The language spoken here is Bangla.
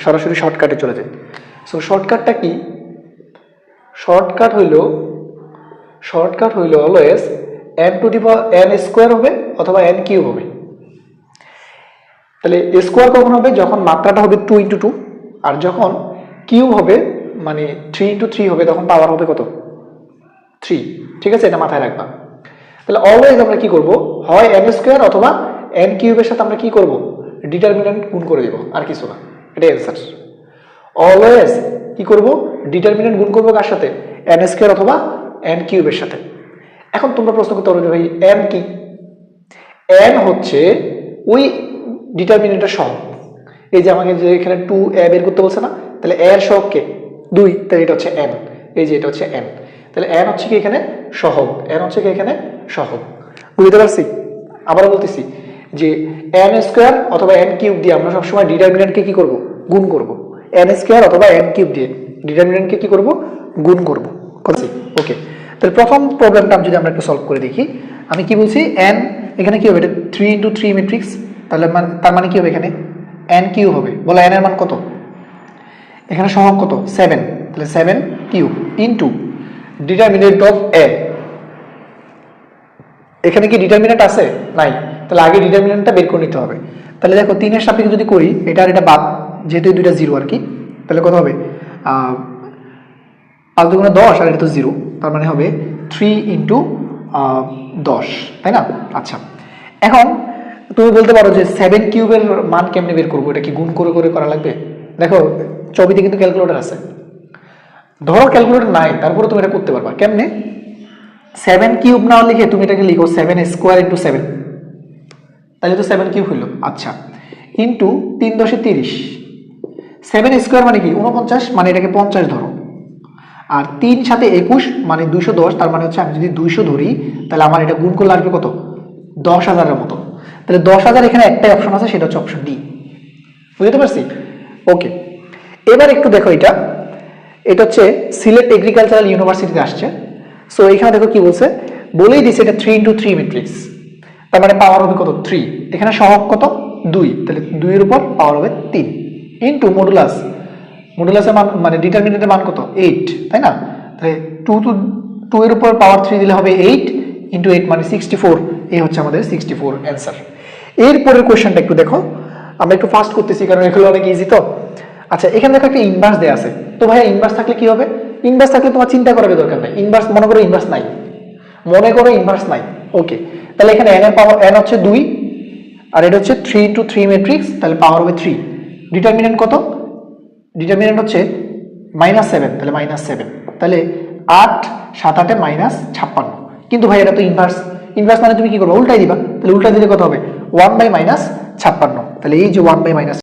সরাসরি শর্টকাটে চলে যাই। সো শর্টকাটটা কি? শর্টকাট হইল always n to the power n square হবে অথবা n কিউব হবে। তাহলে স্কোয়ার কখন হবে? যখন মাত্রাটা হবে 2 × 2, আর যখন কিউব হবে মানে 3 × 3 হবে তখন পাওয়ার হবে কত? 3। ঠিক আছে, এটা মাথায় রাখবা। তাহলে অলওয়েজ আমরা কি করব, হয় n স্কোয়ার অথবা n কিউবের সাথে আমরা কি করব, ডিটারমিনেন্ট গুণ করে দেব, আর কিছু না। এটা অ্যান্সার। অলওয়েজ কি করব, ডিটারমিনেন্ট গুণ করব কার সাথে? n স্কোয়ার অথবা n কিউবের সাথে। এখন তোমরা প্রশ্ন করতে পারো যে ভাই n কি? n হচ্ছে ওই ডিটারমিনেন্টের সহগ। এই যে আমাকে যে এখানে 2a বের করতে বলছে না, তাহলে a এর সহগ কে? 2, তাহলে এটা হচ্ছে n। এই যে এটা হচ্ছে n, তাহলে n হচ্ছে কি এখানে সহগ, n হচ্ছে কি এখানে সহগ। বুঝতে পারছি? আবারও বলতেছি যে n স্কোয়ার অথবা n কিউব দিয়ে আমরা সবসময় ডিটারমিনেন্টকে কি করব, গুণ করব। n স্কোয়ার অথবা n কিউব দিয়ে ডিটারমিনেন্টকে কি করব, গুণ করব। ওকে, তাহলে প্রথম প্রবলেমটা যদি আমরা একটু সলভ করে দেখি, আমি কি বলছি, n এখানে কি হবে, এটা 3 × 3 ম্যাট্রিক্স, তাহলে তার মানে কি হবে এখানে n কিউব হবে। বলো n এর মান কত? এখানে সহগ কত? 7, তাহলে 7 cube into determinant of a। এখানে কি ডিটারমিনেন্ট আছে? নাই, তাহলে আগে ডিটারমিনেন্টটা বের করে নিতে হবে। তাহলে দেখো 3 এর সাপেক্ষে যদি করি, এটা আর এটা বাদ, যেহেতু এই দুইটা জিরো আর কি, তাহলে কত হবে? 5 × 10, আর এটা তো 0, তার মানে হবে 3 × 10, তাই না? আচ্ছা, এখন তুমি বলতে পারো যে 7 কিউবের মান কেমনে বের করবো, এটা কি গুণ করে করে করা লাগবে? দেখো ছবিতে কিন্তু ক্যালকুলেটর আছে। ধরো ক্যালকুলেটর নাই, তারপরে তুমি এটা করতে পারবা। কেমনে? 7 কিউব না লিখে তুমি এটাকে লিখো 7 স্কোয়ার × 7, তাহলে তো 7 কিউব হইল। আচ্ছা, ইন্টু 3 × 10 = 30। 7 স্কোয়ার মানে কি 49, মানে এটাকে 50 ধরো, আর 3 সাথে 21 মানে 210, তার মানে হচ্ছে আমি যদি 200 ধরি, তাহলে আমার এটা গুণ করলে আসবে কত? 10,000 মতো। তাহলে 10,000 এখানে একটাই অপশন আছে, সেটা হচ্ছে অপশন ডি। বুঝতে পারছি? ওকে, এবার একটু দেখো, এটা হচ্ছে সিলেট এগ্রিকালচারাল ইউনিভার্সিটিতে আসছে। সো এখানে দেখো কি বলছে, বলেই দিছে এটা 3 × 3 ম্যাট্রিক্স, তার মানে পাওয়ার হবে কত? 3। এখানে সহগ কত? 2, তাহলে 2 এর উপর পাওয়ার হবে 3 ইনটু মডুলাসের মান মানে ডিটারমিনেন্টের মান কত? 8, তাই না? তাহলে 2 এর উপর পাওয়ার 3 দিলে হবে 8 ইনটু 8 মানে 64। এই হচ্ছে আমাদের 64 অ্যান্সার। এরপরের কোশ্চেনটা একটু দেখো, আমরা একটু ফাস্ট করতেছি কারণ এগুলো অনেক ইজি তো। আচ্ছা, এখানে দেখো একটা ইনভার্স দেয়া আছে। তো ভাই ইনভার্স থাকলে কি হবে? ইনভার্স থাকলে তোমার চিন্তা করার দরকার নাই। ইনভার্স মনে করো ইনভার্স নাই। ওকে, তাহলে এখানে n এর পাওয়ার n হচ্ছে 2, আর এটা হচ্ছে 3 × 3 ম্যাট্রিক্স, তাহলে পাওয়ার হবে 3। ডিটারমিনেন্ট কত? ডিটারমিনেন্ট হচ্ছে -7, তাহলে -7, তাহলে 8 7 8 -56। কিন্তু ভাই এটা তো ইনভার্স মানে তুমি কি করবে? উল্টাই দিবা। তাহলে উল্টা দিলে কত হবে? 1/-56, তাহলে এই যে 1/-56